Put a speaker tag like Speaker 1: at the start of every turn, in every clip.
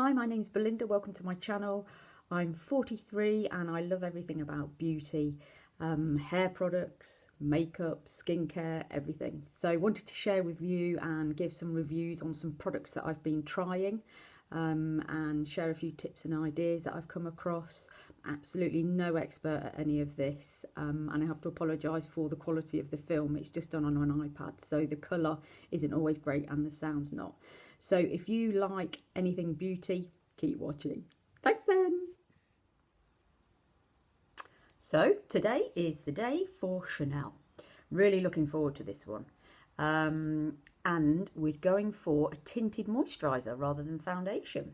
Speaker 1: Hi, my name's Belinda. Welcome to my channel. I'm 43 and I love everything about beauty, hair products, makeup, skincare, everything. So I wanted to share with you and give some reviews on some products that I've been trying and share a few tips and ideas that I've come across. Absolutely no expert at any of this, and I have to apologise for the quality of the film. It's just done on an iPad, so the colour isn't always great and the sound's not. So if you like anything beauty, keep watching. Thanks then. So today is the day for Chanel. Really looking forward to this one. And we're going for a tinted moisturiser rather than foundation.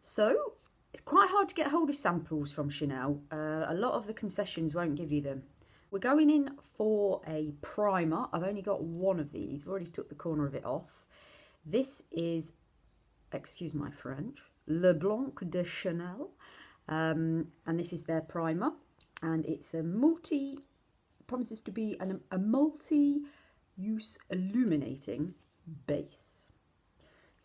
Speaker 1: So it's quite hard to get hold of samples from Chanel. A lot of the concessions won't give you them. We're going in for a primer. I've only got one of these. I've already took the corner of it off. This is, excuse my French, Le Blanc de Chanel. And this is their primer. And it's a promises to be a multi-use illuminating base.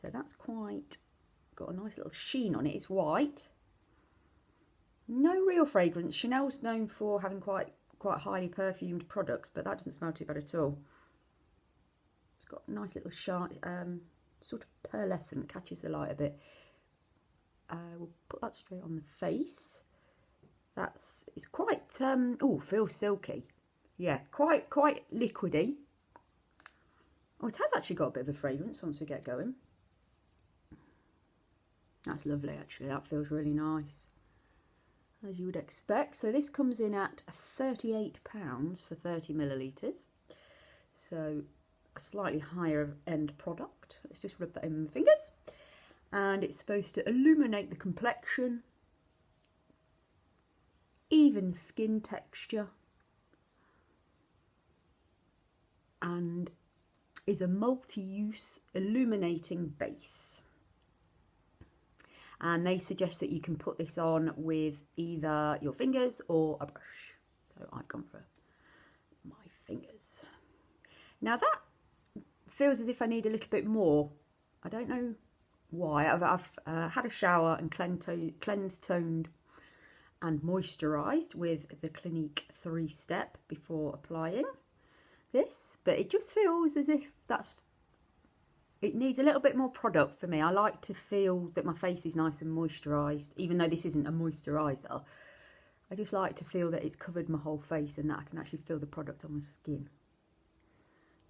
Speaker 1: So that's got a nice little sheen on it. It's white. No real fragrance. Chanel's known for having quite highly perfumed products, but that doesn't smell too bad at all. It's got a nice little shine, sort of pearlescent, catches the light a bit. We'll put that straight on the face. It's quite feels silky. Yeah, quite liquidy. Oh, it has actually got a bit of a fragrance once we get going. That's lovely, actually. That feels really nice, as you would expect. So this comes in at £38 for 30 millilitres. So a slightly higher end product. Let's just rub that in with my fingers. And it's supposed to illuminate the complexion, even skin texture, and is a multi-use illuminating base. And they suggest that you can put this on with either your fingers or a brush. So I've gone for my fingers. Now that feels as if I need a little bit more. I don't know why. I've had a shower and cleansed, toned and moisturised with the Clinique 3-step before applying this, but it just feels as if it needs a little bit more product for me. I like to feel that my face is nice and moisturised, even though this isn't a moisturiser. I just like to feel that it's covered my whole face and that I can actually feel the product on my skin.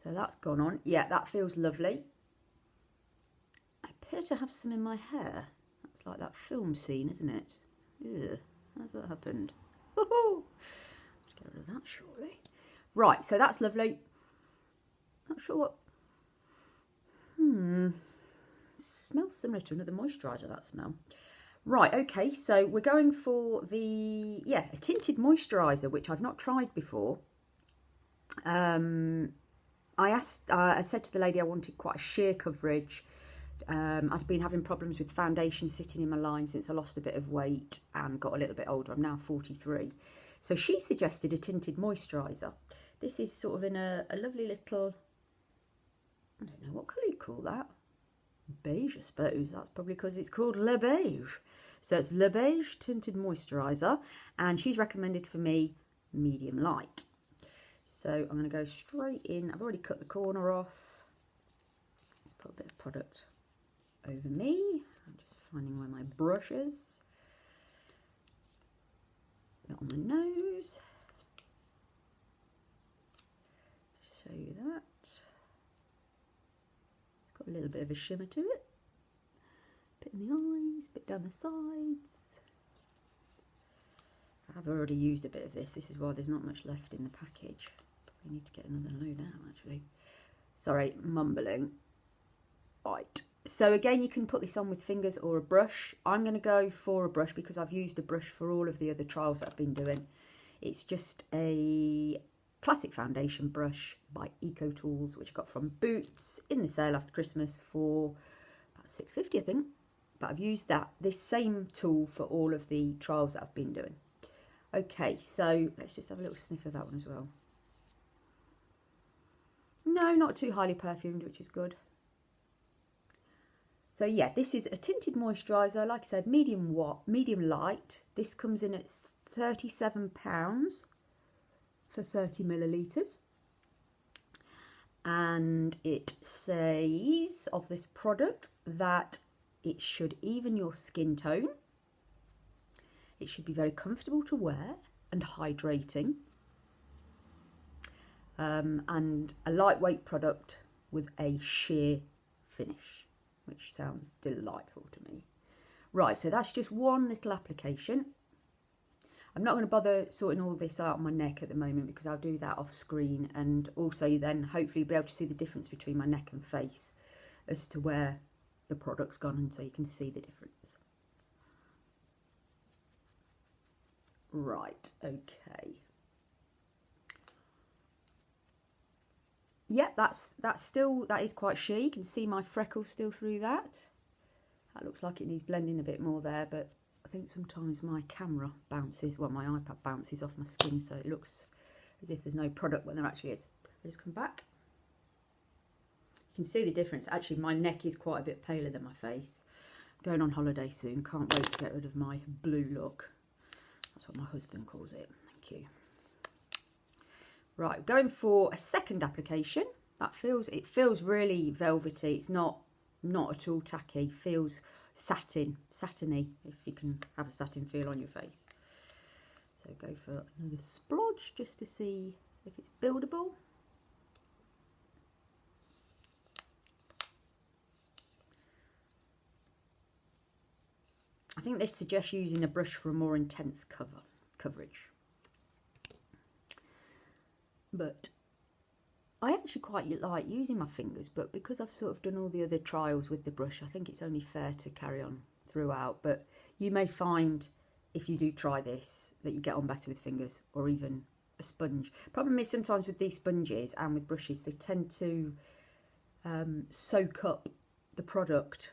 Speaker 1: So that's gone on. Yeah, that feels lovely. I appear to have some in my hair. That's like that film scene, isn't it? Ugh, how's that happened? Woohoo! Let's get rid of that shortly. Right, so that's lovely. Not sure what... Smells similar to another moisturiser, that smell. Right, okay, so we're going for a tinted moisturiser, which I've not tried before. I said to the lady I wanted quite a sheer coverage. I've been having problems with foundation sitting in my line since I lost a bit of weight and got a little bit older. I'm now 43. So she suggested a tinted moisturiser. This is sort of in a lovely little, I don't know, what colour you call that? Beige, I suppose. That's probably because it's called Le Beige. So it's Le Beige Tinted Moisturiser, and she's recommended for me medium light. So I'm going to go straight in. I've already cut the corner off. Let's put a bit of product over me. I'm just finding where my brush is. A bit on the nose. Show you that. It's got a little bit of a shimmer to it. Bit in the eyes, bit down the sides. I've already used a bit of this. This is why there's not much left in the package. Probably need to get another load out, actually. Sorry, mumbling. Right. So again, you can put this on with fingers or a brush. I'm going to go for a brush because I've used a brush for all of the other trials that I've been doing. It's just a classic foundation brush by Eco Tools, which I got from Boots in the sale after Christmas for about £6.50, I think. But I've used this same tool for all of the trials that I've been doing. Okay, so let's just have a little sniff of that one as well. No, not too highly perfumed, which is good. So yeah, this is a tinted moisturiser, like I said, medium light. This comes in at £37 for 30 millilitres. And it says of this product that it should even your skin tone. It should be very comfortable to wear and hydrating. And a lightweight product with a sheer finish, which sounds delightful to me. Right, so that's just one little application. I'm not going to bother sorting all this out on my neck at the moment because I'll do that off screen, and also then hopefully be able to see the difference between my neck and face as to where the product's gone, and so you can see the difference. Right, okay. Yep, that is quite sheer. You can see my freckles still through that. That looks like it needs blending a bit more there, but I think sometimes my camera bounces, well, my iPad bounces off my skin, so it looks as if there's no product when there actually is. I'll just come back. You can see the difference. Actually, my neck is quite a bit paler than my face. I'm going on holiday soon. Can't wait to get rid of my blue look. That's what my husband calls it. Thank you. Right, going for a second application. It feels really velvety. It's not at all tacky. Feels satiny, if you can have a satin feel on your face. So go for another splodge just to see if it's buildable. I think this suggests using a brush for a more intense coverage. But I actually quite like using my fingers, but because I've sort of done all the other trials with the brush, I think it's only fair to carry on throughout. But you may find, if you do try this, that you get on better with fingers or even a sponge. Problem is sometimes with these sponges and with brushes, they tend to soak up the product,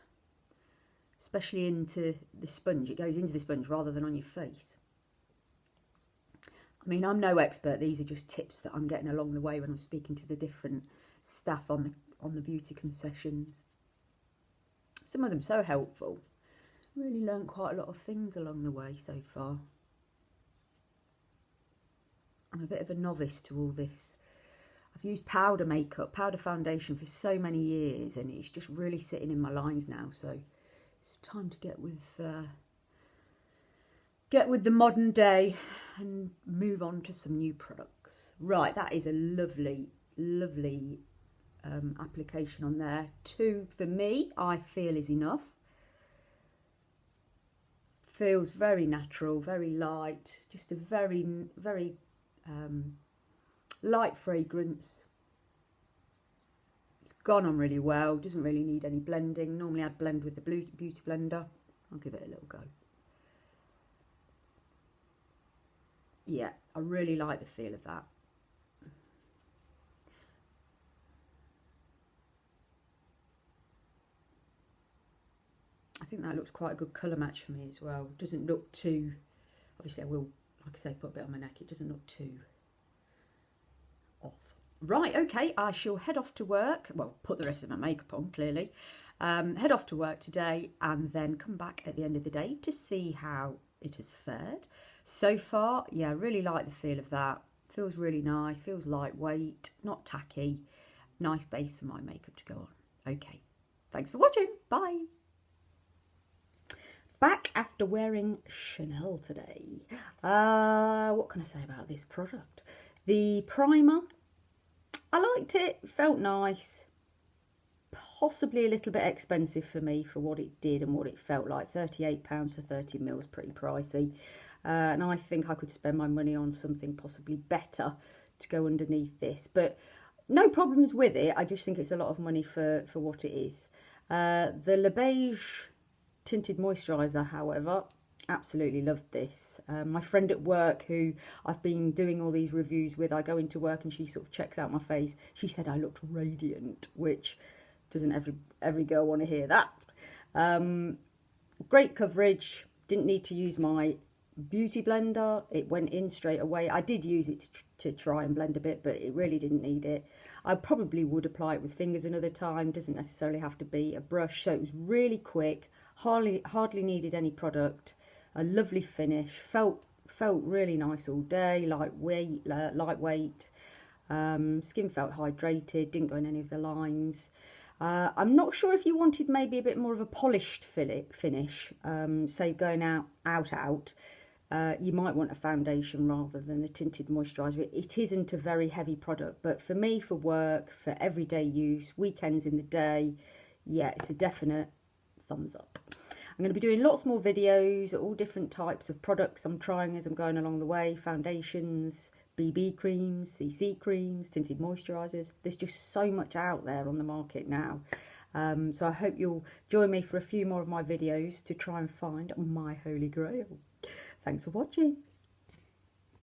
Speaker 1: especially into the sponge. It goes into the sponge rather than on your face. I mean, I'm no expert. These are just tips that I'm getting along the way when I'm speaking to the different staff on the beauty concessions. Some of them so helpful. Really learned quite a lot of things along the way so far. I'm a bit of a novice to all this. I've used powder foundation for so many years, and it's just really sitting in my lines now. So it's time to get with the modern day and move on to some new products. Right, that is a lovely application on there. 2 for me, I feel, is enough. Feels very natural, very light, just a very light fragrance. It's gone on really well, doesn't really need any blending. Normally I'd blend with the beauty blender. I'll give it a little go. Yeah, I really like the feel of that. I think that looks quite a good colour match for me as well. Doesn't look too, obviously I will, like I say, put a bit on my neck. It doesn't look too off. Right, okay, I shall head off to work. Well, put the rest of my makeup on, clearly. Head off to work today and then come back at the end of the day to see how it has fared. So far, yeah, really like the feel of that. Feels really nice, feels lightweight, not tacky. Nice base for my makeup to go on. Okay, thanks for watching. Bye. Back after wearing Chanel today. What can I say about this product? The primer, I liked it, felt nice. Possibly a little bit expensive for me for what it did and what it felt like. £38 for 30 mils, pretty pricey. And I think I could spend my money on something possibly better to go underneath this. But no problems with it. I just think it's a lot of money for what it is. The Le Beige Tinted Moisturiser, however, absolutely loved this. My friend at work, who I've been doing all these reviews with, I go into work and she sort of checks out my face. She said I looked radiant, which doesn't every girl want to hear that. Great coverage. Didn't need to use my beauty blender. It went in straight away. I did use it to try and blend a bit, but it really didn't need it. I probably would apply it with fingers another time. Doesn't necessarily have to be a brush. So it was really quick, hardly needed any product. A lovely finish. Felt really nice all day, lightweight. Skin felt hydrated, didn't go in any of the lines. I'm not sure if you wanted maybe a bit more of a polished finish, so going out, you might want a foundation rather than a tinted moisturiser. It isn't a very heavy product, but for me, for work, for everyday use, weekends in the day, yeah, it's a definite thumbs up. I'm going to be doing lots more videos, all different types of products I'm trying as I'm going along the way, foundations, BB creams, CC creams, tinted moisturisers. There's just so much out there on the market now. So I hope you'll join me for a few more of my videos to try and find my holy grail. Thanks for watching.